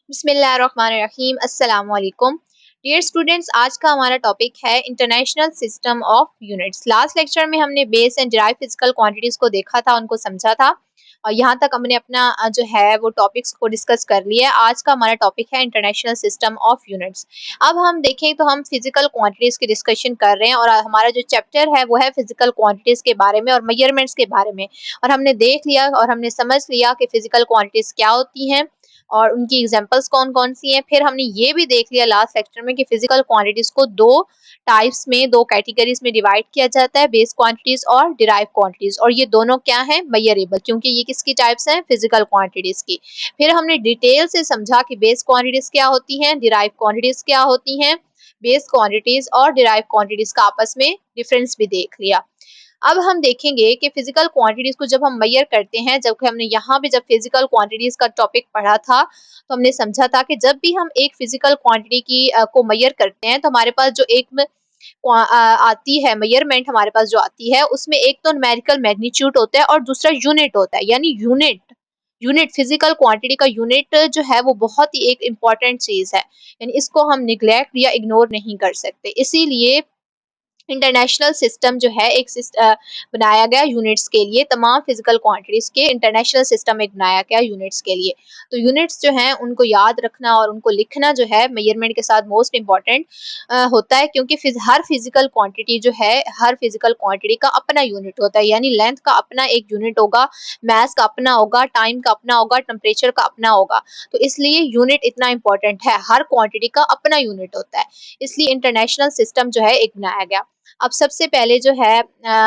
बिस्मिल्लाहिर्रहमानिर्रहीम अस्सलाम वालेकुम डियर स्टूडेंट्स। आज का हमारा टॉपिक है international system of units. Last lecture में हमने base and derive physical quantities को देखा था, उनको समझा था और यहाँ तक हमने अपना जो है वो टॉपिक्स को डिस्कस कर लिया है। आज का हमारा टॉपिक है इंटरनेशनल सिस्टम ऑफ यूनिट्स। अब हम देखें तो हम फिजिकल क्वांटिटीज की डिस्कशन कर रहे हैं और हमारा जो चैप्टर है वो है फिजिकल क्वांटिटीज के बारे में और मेजरमेंट्स के बारे में। और हमने देख लिया और हमने समझ लिया कि फिजिकल क्वांटिटीज क्या होती हैं और उनकी एग्जांपल्स कौन कौन सी हैं। फिर हमने ये भी देख लिया लास्ट लेक्चर में कि फिजिकल क्वांटिटीज को दो टाइप्स में, दो कैटेगरीज में डिवाइड किया जाता है, बेस क्वांटिटीज और डिराइव क्वांटिटीज। और ये दोनों क्या हैं? मेजरेबल, क्योंकि ये किसकी टाइप्स हैं? फिजिकल क्वांटिटीज की। फिर हमने डिटेल से समझा कि बेस क्वांटिटीज क्या होती हैं, डिराइव क्वांटिटीज क्या होती हैं। बेस क्वांटिटीज और डिराइव क्वांटिटीज का आपस में डिफरेंस भी देख लिया। अब हम देखेंगे कि फिजिकल क्वांटिटीज को जब हम मेजर करते हैं, जब हमने यहाँ पे जब फिजिकल क्वांटिटीज का टॉपिक पढ़ा था तो हमने समझा था कि जब भी हम एक फिजिकल क्वांटिटी की को मेजर करते हैं तो हमारे पास जो एक आती है मेजरमेंट, हमारे पास जो आती है उसमें एक तो न्यूमेरिकल मैग्नीट्यूड होता है और दूसरा यूनिट होता है। यानी यूनिट यूनिट फिजिकल क्वांटिटी का यूनिट जो है वो बहुत ही एक इम्पॉर्टेंट चीज है, यानी इसको हम निग्लेक्ट या इग्नोर नहीं कर सकते। इसीलिए इंटरनेशनल सिस्टम जो है एक बनाया गया यूनिट्स के लिए, तमाम फिजिकल क्वांटिटीज के इंटरनेशनल सिस्टम एक बनाया गया यूनिट्स के लिए। तो यूनिट्स जो हैं उनको याद रखना और उनको लिखना जो है मेजरमेंट के साथ मोस्ट इम्पॉर्टेंट होता है, क्योंकि हर फिजिकल क्वांटिटी जो है, हर फिजिकल क्वांटिटी का अपना यूनिट होता है। यानी लेंथ का अपना एक यूनिट होगा, मास का अपना होगा, टाइम का अपना होगा, टेम्परेचर का अपना होगा। तो इसलिए यूनिट इतना इम्पोर्टेंट है, हर क्वांटिटी का अपना यूनिट होता है, इसलिए इंटरनेशनल सिस्टम जो है एक बनाया गया। अब सबसे पहले जो है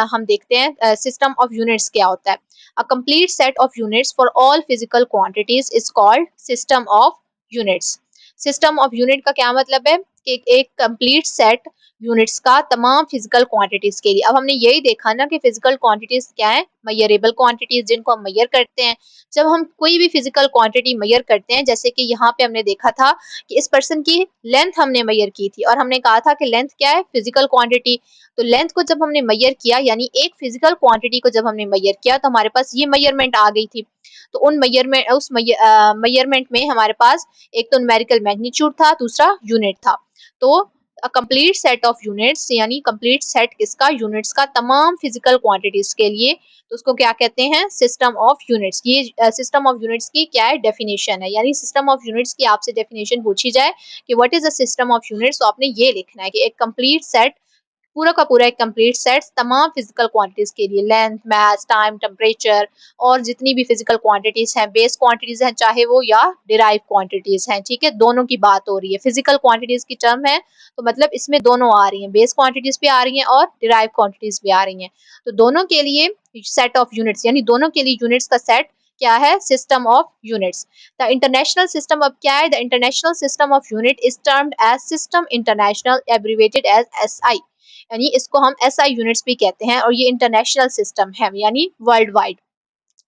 हम देखते हैं सिस्टम ऑफ यूनिट्स क्या होता है। A complete set of units for all physical quantities is called system of units. System of unit का क्या मतलब है कि एक कंप्लीट सेट यूनिट्स का तमाम फिजिकल क्वांटिटीज के लिए। अब हमने यही देखा ना कि फिजिकल क्वांटिटीज क्या है? मेजरेबल क्वांटिटीज, जिनको हम मेजर करते हैं। जब हम कोई भी फिजिकल क्वांटिटी मेजर करते हैं, जैसे कि यहाँ पे हमने देखा था कि इस पर्सन की लेंथ हमने मेजर की थी और हमने कहा था कि लेंथ क्या है? Physical quantity. तो लेंथ को जब हमने मेजर किया, यानी एक फिजिकल क्वांटिटी को जब हमने मेजर किया तो हमारे पास ये मेजरमेंट आ गई थी। तो उन मेजरमेंट में हमारे पास एक तो न्यूमेरिकल मैग्नीट्यूड था, दूसरा यूनिट था। तो a complete set of units, यानी कंप्लीट सेट किसका? यूनिट्स का, तमाम फिजिकल क्वांटिटीज के लिए। तो उसको क्या कहते हैं? System of units. ये सिस्टम ऑफ यूनिट्स की क्या है? डेफिनेशन है। यानी सिस्टम ऑफ यूनिट्स की आपसे डेफिनेशन पूछी जाए कि what is the system of units, तो आपने ये लिखना है कि एक कंप्लीट सेट, पूरा का पूरा एक कंप्लीट सेट तमाम फिजिकल क्वांटिटीज के लिए, लेंथ, मास, टाइम, टेम्परेचर और जितनी भी फिजिकल क्वांटिटीज हैं, बेस क्वांटिटीज हैं चाहे वो, या डिराइव क्वांटिटीज हैं। ठीक है, दोनों की बात हो रही है। फिजिकल क्वांटिटीज की टर्म है तो मतलब इसमें दोनों आ रही हैं, बेस क्वांटिटीज भी आ रही हैं और डिराइव क्वांटिटीज भी आ रही हैं। तो दोनों के लिए सेट ऑफ यूनिट्स, यानी दोनों के लिए यूनिट्स का सेट क्या है? System of units. The international system अब क्या है? The international system of unit is termed as system international, abbreviated as SI. यानी इसको हम एसआई यूनिट्स भी कहते हैं और ये इंटरनेशनल सिस्टम है, यानी world wide.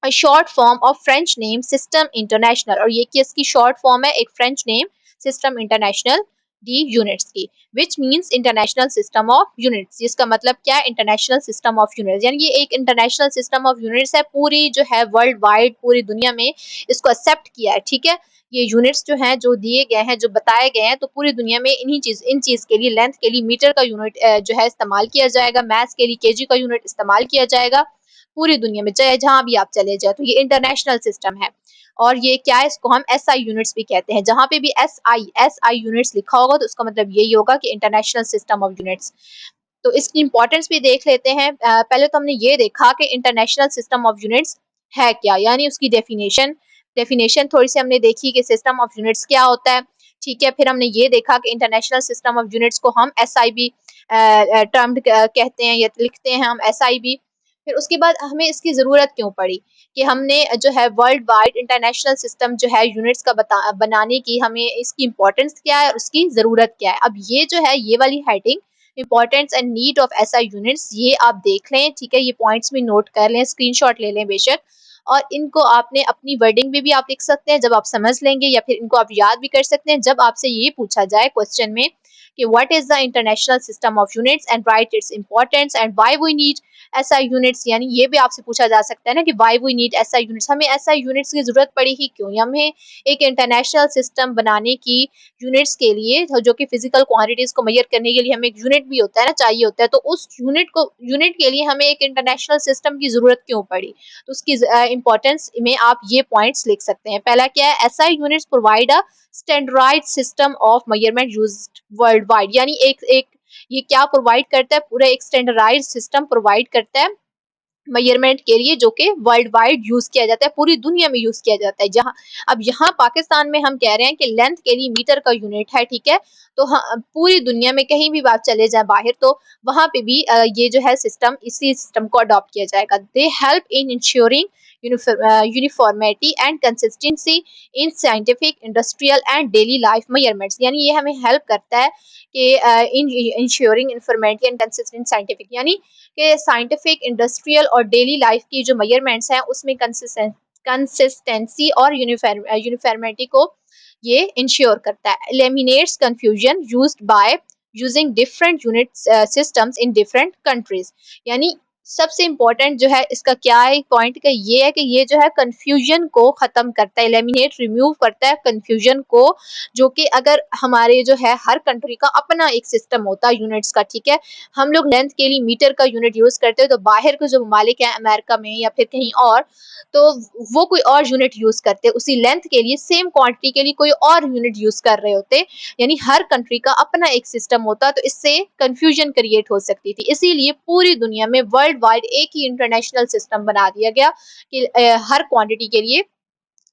A short form of French name System International, और ये किसकी शॉर्ट फॉर्म है? एक फ्रेंच नेम सिस्टम इंटरनेशनल दी यूनिट्स की, which means international system of units, जिसका मतलब क्या है? International system of units. यानी ये एक इंटरनेशनल सिस्टम ऑफ यूनिट्स है, पूरी जो है वर्ल्ड वाइड, पूरी दुनिया में इसको एक्सेप्ट किया है। ठीक है, ये यूनिट्स जो हैं, जो दिए गए हैं, जो बताए गए हैं, तो पूरी दुनिया में इन चीज के लिए, लेंथ के लिए मीटर का यूनिट जो है इस्तेमाल किया जाएगा, मैथ्स के लिए केजी का यूनिट इस्तेमाल किया जाएगा, पूरी दुनिया में चाहे जहां भी आप चले जाए। तो ये इंटरनेशनल सिस्टम है और ये क्या है? इसको हम एसआई यूनिट्स भी कहते हैं। जहां पे भी एसआई यूनिट्स लिखा होगा तो उसका मतलब यही होगा कि इंटरनेशनल सिस्टम ऑफ यूनिट्स। तो इसकी इंपॉर्टेंस भी देख लेते हैं। पहले तो हमने ये देखा कि इंटरनेशनल सिस्टम ऑफ यूनिट्स है क्या, यानी उसकी डेफिनेशन थोड़ी सी हमने देखी कि सिस्टम ऑफ यूनिट्स क्या होता है। ठीक है, फिर हमने ये देखा कि इंटरनेशनल सिस्टम ऑफ यूनिट्स को हम एसआई भी टर्म्ड कहते हैं या लिखते हैं हम एसआई भी। फिर उसके बाद हमें इसकी ज़रूरत क्यों पड़ी कि हमने जो है वर्ल्ड वाइड इंटरनेशनल सिस्टम जो है यूनिट्स का बनाने की, हमें इसकी इंपॉर्टेंस क्या है और उसकी ज़रूरत क्या है। अब ये जो है, ये वाली heading importance and need of SI units, ये आप देख लें। ठीक है, ये पॉइंट्स भी नोट कर लें, स्क्रीनशॉट ले लें बेशक, और इनको आपने अपनी वर्डिंग में भी आप लिख सकते हैं जब आप समझ लेंगे, या फिर इनको आप याद भी कर सकते हैं जब आपसे ये पूछा जाए क्वेश्चन में कि what is the international system of units and write its importance and why we need SI units, यानी ये भी आपसे पूछा जा सकता है ना कि why we need SI units, हमें एसआई यूनिट्स की जरूरत पड़ी ही क्यों, हमें एक इंटरनेशनल सिस्टम बनाने की यूनिट्स के लिए जो कि फिजिकल क्वांटिटीज को मेजर करने के लिए हमें एक यूनिट भी होता है ना, चाहिए होता है, तो उस यूनिट के लिए हमें एक इंटरनेशनल सिस्टम की जरूरत क्यों पड़ी, तो उसकी इंपॉर्टेंस में आप ये पॉइंट्स लिख सकते हैं। पहला क्या है, SI units provide a standardized system of measurement used world wide, यानी एक एक ये क्या प्रोवाइड करता है, पूरा एक स्टैंडर्डाइज्ड सिस्टम प्रोवाइड करता है मेजरमेंट के लिए, जो कि वर्ल्ड वाइड यूज किया जाता है, पूरी दुनिया में यूज किया जाता है। जहां अब यहाँ पाकिस्तान में हम कह रहे हैं कि लेंथ के लिए मीटर का यूनिट है, ठीक है, तो हाँ पूरी दुनिया में कहीं भी आप चले जाए बाहर, तो वहां पे भी ये जो है सिस्टम, इसी सिस्टम को अडॉप्ट किया जाएगा। They help in ensuring uniformity and consistency in scientific, industrial and daily life measurements, यानी ये हमें हेल्प करता है कि in ensuring uniformity and consistent scientific, यानी कि साइंटिफिक, इंडस्ट्रियल और डेली लाइफ की जो मेजरमेंट्स हैं उसमें कंसिस्टेंसी और यूनिफॉर्मिटी को ये इंश्योर करता है। Eliminates confusion used by using different unit systems in different countries, यानी सबसे इंपॉर्टेंट जो है इसका क्या है पॉइंट का, ये है कि ये जो है कंफ्यूजन को खत्म करता है, एलिमिनेट रिमूव करता है कंफ्यूजन को, जो कि अगर हमारे जो है हर कंट्री का अपना एक सिस्टम होता है यूनिट्स का, ठीक है, हम लोग लेंथ के लिए मीटर का यूनिट यूज करते हैं, तो बाहर के जो ममालिक हैं अमेरिका में या फिर कहीं और, तो वो कोई और यूनिट यूज करते, उसी लेंथ के लिए सेम क्वांटिटी के लिए कोई और यूनिट यूज कर रहे होते, यानी हर कंट्री का अपना एक सिस्टम होता, तो इससे कंफ्यूजन क्रिएट हो सकती थी। इसीलिए पूरी दुनिया में वर्ल्ड वाइड एक ही इंटरनेशनल सिस्टम बना दिया गया कि हर क्वांटिटी के लिए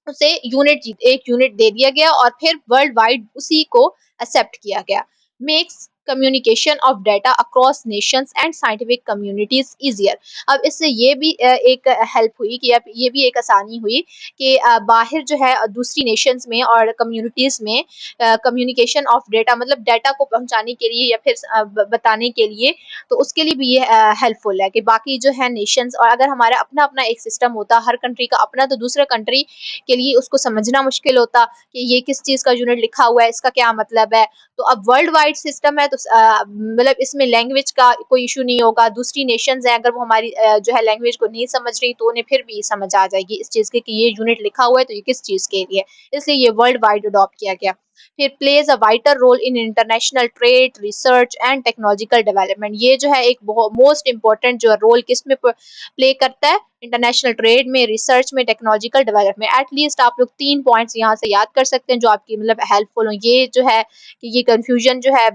उसे एक यूनिट दे दिया गया और फिर वर्ल्ड वाइड उसी को एक्सेप्ट किया गया। Makes communication of data across Nations and scientific communities easier, अब इससे ये भी एक हेल्प हुई कि अब ये भी एक आसानी हुई कि बाहर जो है दूसरी नेशंस में और कम्युनिटीज में कम्युनिकेशन ऑफ डाटा, मतलब डाटा को पहुंचाने के लिए या फिर बताने के लिए, तो उसके लिए भी ये हेल्पफुल है कि बाकी जो है नेशंस, और अगर हमारा अपना अपना एक सिस्टम होता हर कंट्री का अपना, तो दूसरे कंट्री के लिए उसको समझना मुश्किल होता कि ये किस चीज का यूनिट लिखा हुआ है, इसका क्या मतलब है। तो अब वर्ल्ड वाइड सिस्टम है, तो मतलब इसमें लैंग्वेज का कोई इशू नहीं होगा, दूसरी नेशंस है अगर वो हमारी जो है लैंग्वेज को नहीं समझ रही, तो उन्हें फिर भी समझ आ जाएगी इस चीज की कि ये यूनिट लिखा हुआ है तो ये किस चीज के लिए, इसलिए ये वर्ल्ड वाइड अडॉप्ट किया गया। फिर plays a wider role in international trade, research and technological development, ये जो है एक मोस्ट इंपॉर्टेंट जो रोल किस में प्ले करता है, इंटरनेशनल ट्रेड में, रिसर्च में, टेक्नोलॉजिकल डेवलपमेंट। एटलीस्ट आप लोग 3 पॉइंट्स यहाँ से याद कर सकते हैं जो आपकी मतलब हेल्पफुल हो। ये जो है कि ये कंफ्यूजन जो है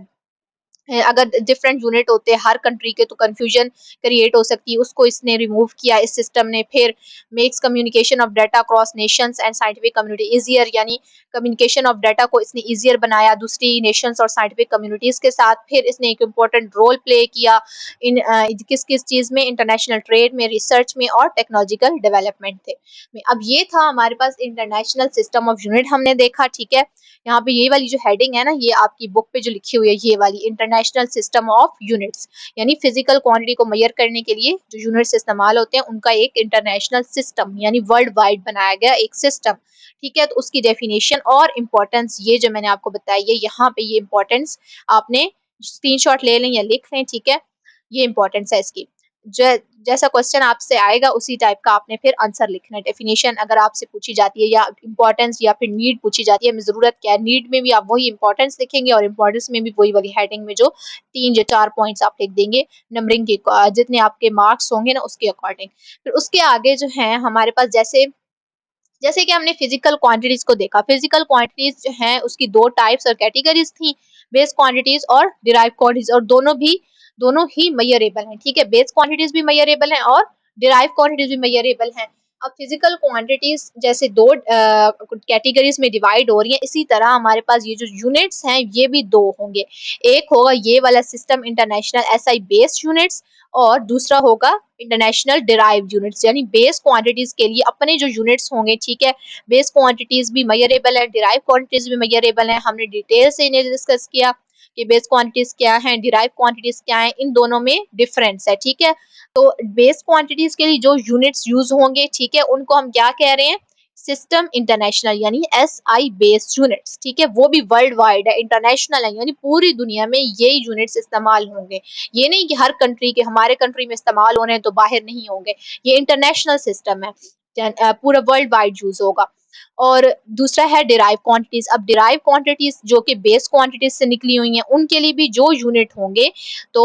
अगर डिफरेंट यूनिट होते हैं हर कंट्री के, तो कंफ्यूजन क्रिएट हो सकती है, उसको इसने रिमूव किया इस सिस्टम ने। फिर makes communication of data across Nations and scientific community easier, यानी कम्युनिकेशन ऑफ डाटा को इसने इजियर बनाया दूसरी नेशंस और साइंटिफिक कम्युनिटीज के साथ। फिर इसने एक इम्पोर्टेंट रोल प्ले किया इन किस किस चीज में, इंटरनेशनल ट्रेड में, रिसर्च में और टेक्नोलॉजिकल डेवलपमेंट थे। अब ये था हमारे पास इंटरनेशनल सिस्टम ऑफ यूनिट हमने देखा, ठीक है। यहाँ पे ये वाली जो हेडिंग है ना, ये आपकी बुक पे जो लिखी हुई है ये वाली, इंटरनेशनल सिस्टम ऑफ यूनिट्स, यानी फिजिकल क्वांटिटी को मेजर करने के लिए जो यूनिट्स इस्तेमाल होते हैं उनका एक इंटरनेशनल सिस्टम, यानी वर्ल्ड वाइड बनाया गया एक सिस्टम, ठीक है। तो उसकी डेफिनेशन और इम्पोर्टेंस ये जो मैंने आपको बताई है, यहाँ पे ये इम्पोर्टेंस आपने स्क्रीनशॉट ले लें या लिख लें, ठीक है, ये इम्पोर्टेंस है इसकी। जैसा क्वेश्चन आपसे आएगा उसी टाइप का आपने फिर आंसर लिखना है। डेफिनेशन अगर आपसे पूछी जाती है या इंपॉर्टेंस या फिर नीड पूछी जाती है, हमें जरूरत क्या है, नीड में भी आप वही इंपॉर्टेंस लिखेंगे और इंपॉर्टेंस में भी वही वाली हेडिंग में जो 3 या 4 पॉइंट्स आप लिख देंगे नंबरिंग के जितने आपके मार्क्स होंगे ना उसके अकॉर्डिंग। फिर उसके आगे जो है हमारे पास जैसे जैसे कि हमने फिजिकल क्वांटिटीज को देखा, फिजिकल क्वांटिटीज जो हैं उसकी 2 टाइप्स और कैटेगरीज थी, बेस क्वांटिटीज और डिराइव क्वांटिटीज, और दोनों ही मेजरेबल हैं, ठीक है। बेस क्वांटिटीज भी मेजरेबल हैं और डिराइव क्वांटिटीज भी मेजरेबल हैं। अब फिजिकल क्वांटिटीज जैसे 2 कैटेगरीज में डिवाइड हो रही हैं, इसी तरह हमारे पास ये जो यूनिट्स हैं ये भी 2 होंगे। एक होगा ये वाला system international SI based units, और दूसरा होगा इंटरनेशनल डिराइव्ड यूनिट्स, यानी बेस क्वांटिटीज के लिए अपने जो यूनिट्स होंगे, ठीक है। बेस क्वांटिटीज भी मेजरेबल है, डिराइव क्वांटिटीज भी मेजरेबल है। हमने डिटेल से इन्हें डिस्कस किया कि बेस क्वांटिटीज क्या है, डिराइव क्वांटिटीज क्या है, इन दोनों में डिफरेंस है, ठीक है। तो बेस क्वांटिटीज के लिए जो यूनिट्स यूज होंगे, ठीक है, उनको हम क्या कह रहे हैं, सिस्टम इंटरनेशनल यानी SI बेस्ड यूनिट्स, ठीक है, वो भी वर्ल्ड वाइड है, इंटरनेशनल है, यानी पूरी दुनिया में ये यूनिट्स इस्तेमाल होंगे। ये नहीं कि हर कंट्री के, हमारे कंट्री में इस्तेमाल हो रहे हैं तो बाहर नहीं होंगे, ये इंटरनेशनल सिस्टम है, पूरा वर्ल्ड वाइड यूज होगा। और दूसरा है डिराइव क्वांटिटीज। अब डिराइव क्वांटिटीज जो कि बेस क्वांटिटीज से निकली हुई हैं, उनके लिए भी जो यूनिट होंगे तो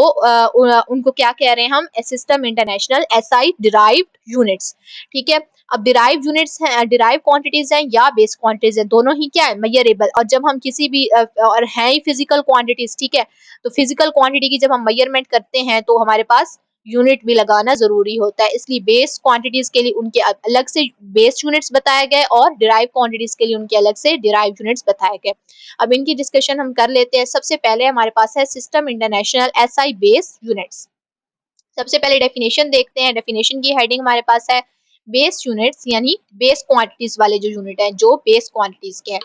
उनको क्या कह रहे हैं हम, system international SI derived units, ठीक है। अब डिराइव यूनिट्स हैं, डिराइव क्वांटिटीज हैं या बेस क्वांटिटीज हैं, दोनों ही क्या है, मेजरेबल। और जब हम किसी भी और हैं ही फिजिकल क्वांटिटीज, ठीक है, तो फिजिकल क्वांटिटी की जब हम मेजरमेंट करते हैं तो हमारे पास यूनिट भी लगाना जरूरी होता है, इसलिए बेस क्वांटिटीज के लिए उनके अलग से बेस यूनिट्स बताए गए और डिराइव क्वांटिटीज के लिए उनके अलग से डिराइव यूनिट्स बताए गए। अब इनकी डिस्कशन हम कर लेते हैं। सबसे पहले हमारे पास है system international SI base units. सबसे पहले डेफिनेशन देखते हैं। डेफिनेशन की हेडिंग हमारे पास है बेस यूनिट्स यानी बेस क्वांटिटीज वाले जो यूनिट है, जो बेस क्वांटिटीज के हैं।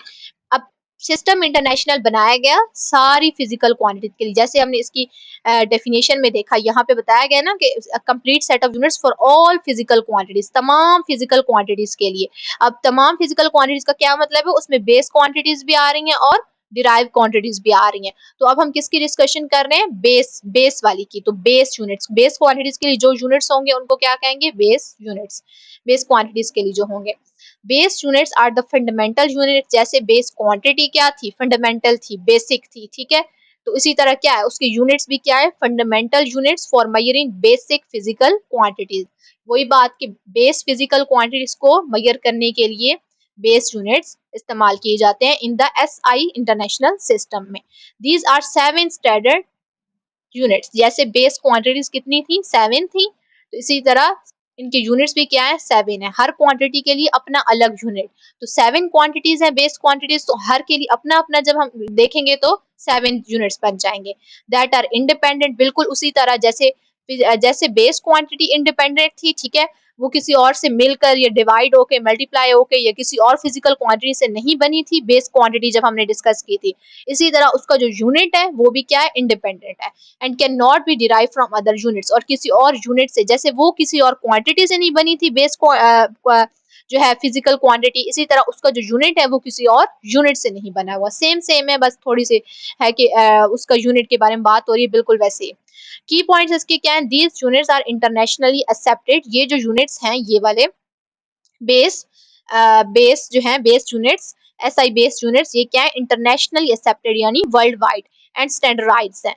अब सिस्टम इंटरनेशनल बनाया गया सारी फिजिकल क्वांटिटीज के लिए, जैसे हमने इसकी डेफिनेशन में देखा, यहाँ पे बताया गया ना कि complete set of units for all physical quantities, तमाम फिजिकल क्वांटिटीज के लिए। अब तमाम फिजिकल क्वांटिटीज का क्या मतलब है, उसमें बेस क्वांटिटीज भी आ रही हैं और डिराइव क्वांटिटीज भी आ रही हैं। तो अब हम किसकी डिस्कशन कर रहे हैं, बेस वाली की। तो बेस यूनिट्स, बेस क्वांटिटीज के लिए जो यूनिट्स होंगे उनको क्या कहेंगे, बेस यूनिट्स। बेस क्वांटिटीज के लिए जो होंगे, base units are the fundamental units. जैसे बेस क्वांटिटी क्या थी, फंडामेंटल थी, बेसिक थी, ठीक है, तो इसी तरह क्या है, उसके यूनिट्स भी क्या है, fundamental units for measuring basic physical quantities. वही बात कि बेस फिजिकल क्वांटिटीज को मेजर करने के लिए बेस यूनिट्स इस्तेमाल किए जाते हैं in the SI international system में। These are 7 standard units. जैसे बेस क्वांटिटीज कितनी थी, 7 थी, तो इसी तरह इनके यूनिट्स भी क्या है, 7 है। हर क्वांटिटी के लिए अपना अलग यूनिट। तो 7 क्वांटिटीज है बेस क्वांटिटीज, तो हर के लिए अपना अपना जब हम देखेंगे तो 7 यूनिट्स बन जाएंगे। दैट आर इंडिपेंडेंट, बिल्कुल उसी तरह जैसे जैसे बेस क्वांटिटी इंडिपेंडेंट थी, ठीक है, वो किसी और से मिलकर या डिवाइड होके मल्टीप्लाई होके या किसी और फिजिकल क्वांटिटी से नहीं बनी थी बेस क्वांटिटी जब हमने डिस्कस की थी। इसी तरह उसका जो यूनिट है वो भी क्या है, इंडिपेंडेंट है and can not be derive from other units. और किसी और यूनिट से, जैसे वो किसी और क्वांटिटी से नहीं बनी थी बेस जो है फिजिकल क्वांटिटी, इसी तरह उसका जो यूनिट है वो किसी और यूनिट से नहीं बना हुआ। सेम है, बस थोड़ी सी है कि उसका यूनिट के बारे में बात हो रही है, बिल्कुल वैसे ही। की पॉइंट्स इसके क्या हैं, these units are internationally accepted. ये जो यूनिट्स हैं ये वाले बेस जो है base units, SI base units, ये क्या है, इंटरनेशनली एक्सेप्टेड यानी वर्ल्ड वाइड एंड स्टैंडर्डाइज्ड है।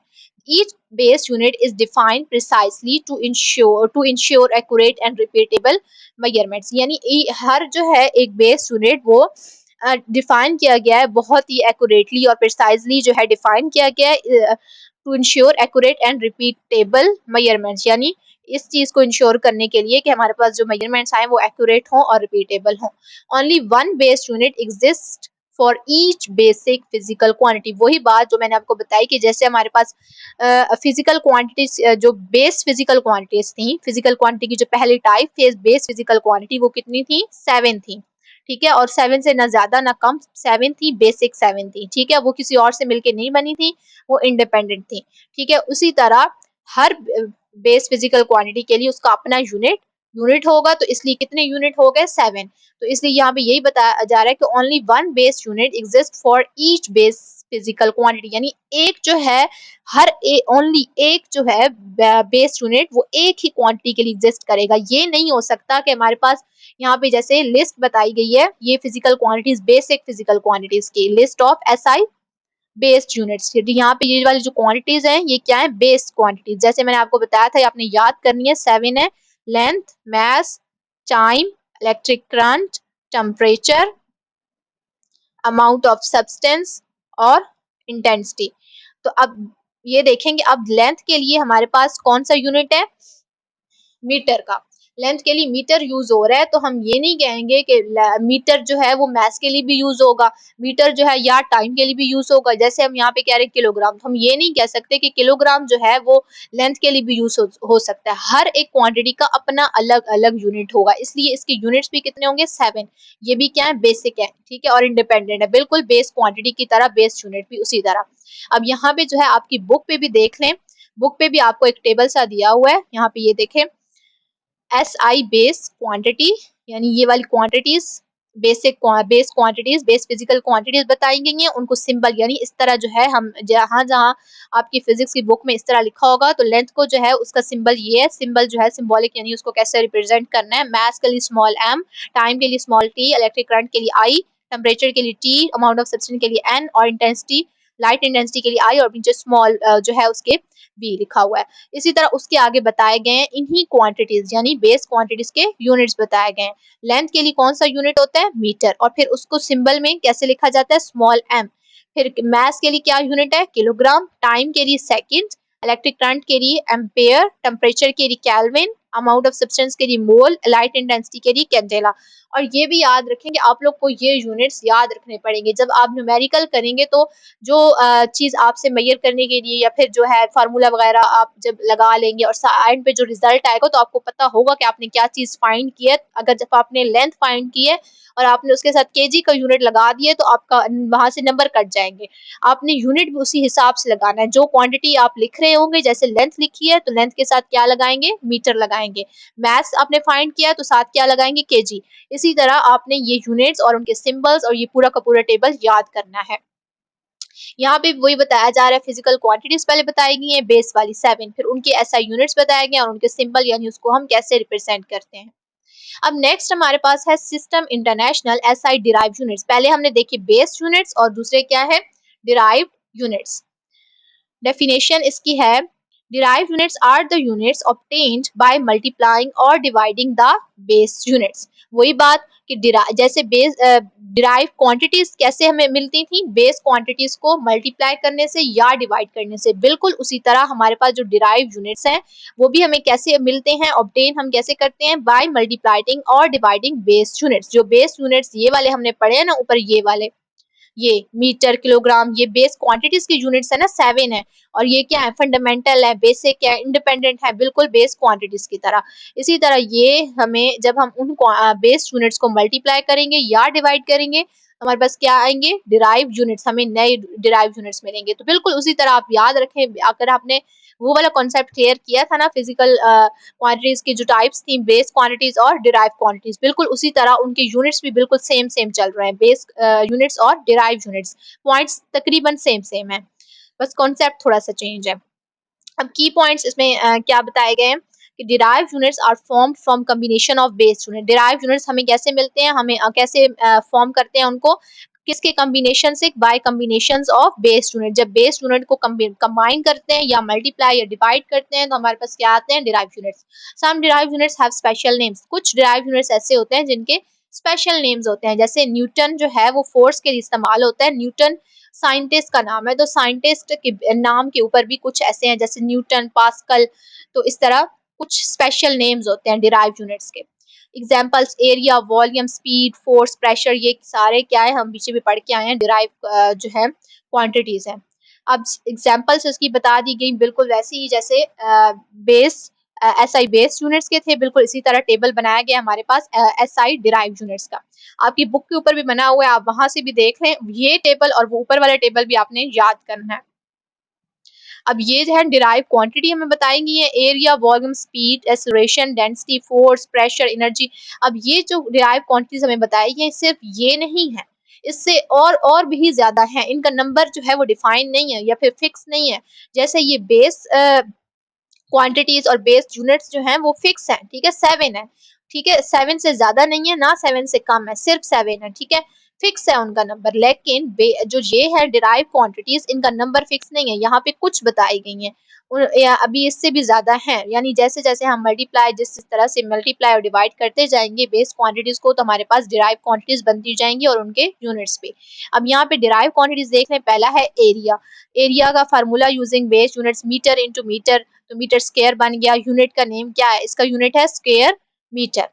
Each base unit is defined precisely to ensure accurate and repeatable measurements। यानी हर जो है एक बेस यूनिट वो डिफाइन किया गया है, बहुत ही एक्यूरेटली और प्रिसाइजली जो है डिफाइन किया गया है to ensure accurate and repeatable measurements, यानी इस चीज को इंश्योर करने के लिए कि हमारे पास जो मेजरमेंट्स आए वो एक्यूरेट हों और रिपीटेबल हों। Only one base unit exist for each basic physical quantity. वही बात जो मैंने आपको बताई कि जैसे हमारे पास फिजिकल क्वांटिटीज, जो बेस फिजिकल क्वांटिटीज थी, फिजिकल क्वांटिटी की जो पहली टाइप थी बेस फिजिकल क्वांटिटी, वो कितनी थी, 7 थी, ठीक है, और 7 से ना ज्यादा ना कम, 7 थी, बेसिक 7 थी, ठीक है, वो किसी और से मिलके नहीं बनी थी, वो इंडिपेंडेंट थी, ठीक है। उसी तरह हर बेस फिजिकल क्वांटिटी के लिए उसका अपना यूनिट होगा, तो इसलिए कितने यूनिट हो गए, 7। तो इसलिए यहाँ पे यही बताया जा रहा है कि only one base unit exist for each base physical quantity, यानी एक जो है ओनली एक जो है बेस यूनिट वो एक ही क्वांटिटी के लिए एग्जिस्ट करेगा। ये नहीं हो सकता कि हमारे पास यहाँ पे जैसे लिस्ट बताई गई है, ये physical quantities, basic physical quantities की list of SI based units. यहाँ पे ये वाली जो क्वांटिटीज हैं ये क्या है, बेस क्वांटिटीज। जैसे मैंने आपको बताया था, आपने याद करनी है, 7 है, length, mass, time, electric current, temperature, amount of substance और इंटेंसिटी। तो अब ये देखेंगे, अब लेंथ के लिए हमारे पास कौन सा यूनिट है, मीटर का। लेंथ के लिए मीटर यूज हो रहा है, तो हम ये नहीं कहेंगे कि मीटर जो है वो मैस के लिए भी यूज होगा, मीटर जो है या टाइम के लिए भी यूज होगा। जैसे हम यहाँ पे कह रहे हैं किलोग्राम, तो हम ये नहीं कह सकते कि किलोग्राम जो है वो लेंथ के लिए भी यूज हो सकता है। हर एक क्वांटिटी का अपना अलग अलग यूनिट होगा, इसलिए इसके यूनिट्स भी कितने होंगे, 7। ये भी क्या है, बेसिक है, ठीक है, और इंडिपेंडेंट है, बिल्कुल बेस क्वांटिटी की तरह बेस यूनिट भी उसी तरह। अब यहाँ पे जो है आपकी बुक पे भी देख लें, बुक पे भी आपको एक टेबल सा दिया हुआ है, यहाँ पे ये देखें, SI बेस क्वांटिटी, यानी ये वाली quantities base quantities, base physical quantities बताई गई हैं, उनको सिंबल यानी इस तरह जो है हम जहाँ जहाँ आपकी फिजिक्स की बुक में इस तरह लिखा होगा तो लेंथ को जो है उसका सिंबल ये है, सिंबल जो है सिंबॉलिक यानी उसको कैसे रिप्रेजेंट करना है। मैथ के लिए स्मॉल m, टाइम के लिए स्मॉल t, इलेक्ट्रिक करंट के लिए I, टेम्परेचर के लिए T, अमाउंट ऑफ सब्सटेंस के लिए N और इंटेंसिटी लाइट इंटेंसिटी के लिए I और नीचे स्मॉल जो है उसके V लिखा हुआ है। इसी तरह उसके आगे बताए गए हैं इन्हीं क्वांटिटीज यानी बेस क्वांटिटीज के यूनिट्स बताए गए हैं। लेंथ के लिए कौन सा यूनिट होता है? मीटर, और फिर उसको सिंबल में कैसे लिखा जाता है? Small m। फिर मास के लिए क्या यूनिट है? किलोग्राम, टाइम के लिए सेकंड, इलेक्ट्रिक करंट के लिए एम्पेयर, टेम्परेचर के लिए केल्विन, अमाउंट ऑफ सब्सटेंस के लिए मोल, लाइट इंटेंसिटी के लिए कैंडेला। और ये भी याद रखेंगे आप लोग को ये यूनिट्स याद रखने पड़ेंगे जब आप न्यूमेरिकल करेंगे तो जो चीज आपसे मेजर करने के लिए या फिर जो है फार्मूला वगैरह आप जब लगा लेंगे और एंड पे जो रिजल्ट आएगा तो आपको पता होगा कि आपने क्या चीज फाइंड की है। अगर जब आपने लेंथ फाइंड की है और आपने उसके साथ केजी का यूनिट लगा दिए तो आपका वहां से नंबर कट जाएंगे। आपने यूनिट भी उसी हिसाब से लगाना है, जो क्वांटिटी आप लिख रहे होंगे जैसे लेंथ लिखी है तो लेंथ के साथ क्या लगाएंगे? मीटर लगाएंगे। मैथ्स आपने फाइंड किया तो साथ क्या लगाएंगे? केजी। इसी तरह आपने ये यूनिट्स और उनके सिंबल्स और ये पूरा का पूरा टेबल याद करना है। यहाँ पे वही बताया जा रहा है, फिजिकल क्वांटिटीज पहले बताई गई है, बेस वाली 7, फिर उनके एसआई यूनिट्स बताए गए और उनके सिंबल यानी उसको हम कैसे रिप्रेजेंट करते हैं। अब नेक्स्ट हमारे पास है system international SI derive units. पहले हमने देखी बेस यूनिट्स और दूसरे क्या है? Derived units. डेफिनेशन इसकी है, derived units are the units obtained by multiplying or dividing the base units। वही बात कि जैसे बेस डिराइव क्वांटिटीज कैसे हमें मिलती थी? बेस क्वांटिटीज को मल्टीप्लाई करने से या डिवाइड करने से। बिल्कुल उसी तरह हमारे पास जो डिराइव यूनिट्स हैं वो भी हमें कैसे मिलते हैं? ऑब्टेन हम कैसे करते हैं? बाय मल्टीप्लाइंग और डिवाइडिंग बेस यूनिट्स। जो बेस यूनिट्स ये वाले हमने पढ़े हैं ना ऊपर, ये वाले, ये मीटर, किलोग्राम, ये बेस क्वांटिटीज के यूनिट्स है ना, 7 है। और ये क्या है? फंडामेंटल है, बेसिक है, इंडिपेंडेंट है, बिल्कुल बेस क्वांटिटीज की तरह। इसी तरह ये हमें जब हम उन बेस यूनिट्स को मल्टीप्लाई करेंगे या डिवाइड करेंगे हमारे पास क्या आएंगे? डिराइव यूनिट्स, हमें नए डिराइव यूनिट्स मिलेंगे। तो बिल्कुल उसी तरह आप याद रखें, अगर आपने वो वाला कॉन्सेप्ट क्लियर किया था ना फिजिकल क्वांटिटीज की जो टाइप्स थी, बेस क्वांटिटीज और डिराइव क्वांटिटीज, बिल्कुल उसी तरह उनके यूनिट्स भी बिल्कुल सेम सेम चल रहे हैं। बेस यूनिट्स और डिराइव यूनिट्स, पॉइंट्स तकरीबन सेम सेम है, बस कॉन्सेप्ट थोड़ा सा चेंज है। अब की पॉइंट्स इसमें क्या बताए गए हैं कि derived units are formed from combination of base unit। derived units हमें कैसे मिलते हैं? हमें कैसे फॉर्म करते हैं उनको? किसके कॉम्बिनेशन से? By combinations of base unit. जब बेस यूनिट को कंबाइन करते हैं या मल्टीप्लाई या डिवाइड करते हैं तो हमारे पास क्या आते हैं? derived units। some derived units have special names। कुछ derived units ऐसे होते हैं जिनके स्पेशल नेम्स होते हैं, जैसे न्यूटन जो है वो फोर्स के लिए इस्तेमाल होता है। न्यूटन साइंटिस्ट का नाम है, तो साइंटिस्ट के नाम के ऊपर भी कुछ ऐसे हैं जैसे न्यूटन, पास्कल। तो इस तरह कुछ स्पेशल नेम्स होते हैं डिराइव यूनिट्स के। Examples area, volume, speed, force, pressure, ये सारे क्या है? हम पीछे भी पढ़ के आए हैं, डिराइव जो है क्वांटिटीज हैं। अब एग्जांपल्स इसकी बता दी गई बिल्कुल वैसे ही जैसे बेस एसआई बेस यूनिट्स के थे, बिल्कुल इसी तरह टेबल बनाया गया हमारे पास एसआई डिराइव यूनिट्स का। आपकी बुक के ऊपर भी बना हुआ है, आप वहां से भी देख लें ये टेबल, और वो ऊपर वाला टेबल भी आपने याद करना है। अब ये जो है डिराइव क्वांटिटी हमें बताएंगी है, area, volume, speed, acceleration, density, force, pressure, energy. अब ये जो डिराइव क्वांटिटीज हमें बताई है सिर्फ ये नहीं है, इससे और भी ज्यादा है। इनका नंबर जो है वो डिफाइन नहीं है या फिर फिक्स नहीं है। जैसे ये बेस क्वांटिटीज और बेस यूनिट्स जो हैं वो फिक्स हैं, ठीक है, 7 है, ठीक है, 7 से ज्यादा नहीं है ना 7 से कम है, सिर्फ 7 है, ठीक है, फिक्स है उनका नंबर। लेकिन जो ये है डिराइव क्वांटिटीज, इनका नंबर फिक्स नहीं है, यहाँ पे कुछ बताई गई हैं अभी इससे भी ज्यादा है। यानी जैसे जैसे हम मल्टीप्लाई, जिस तरह से मल्टीप्लाई और डिवाइड करते जाएंगे बेस क्वांटिटीज को, तो हमारे पास डिराइव क्वांटिटीज बनती जाएंगी और उनके यूनिट्स पे। अब यहाँ पे डिराइव क्वांटिटीज देख लें, पहला है एरिया। एरिया का formula using base units metre into metre, तो मीटर स्क्वायर बन गया। यूनिट का नेम क्या है? इसका यूनिट है स्क्वायर मीटर।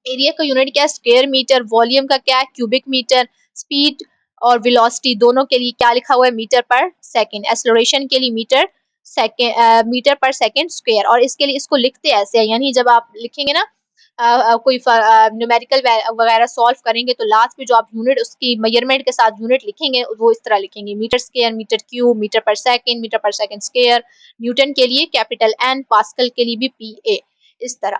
एरिया का यूनिट क्या है? Square metre. वॉल्यूम का क्या है? Cubic metre. स्पीड और वेलोसिटी दोनों के लिए क्या लिखा हुआ है? Metre per second. एक्सेलरेशन के लिए metre second, metre per second square. और इसके लिए इसको लिखते ऐसे हैं, यानी जब आप लिखेंगे ना कोई न्यूमेरिकल वगैरह सॉल्व करेंगे तो लास्ट में जो आप यूनिट उसकी मेजरमेंट के साथ यूनिट लिखेंगे वो इस तरह लिखेंगे, metre square, metre cube, metre per second square. Newton के लिए कैपिटल एन, पास्कल के लिए भी PA, इस तरह।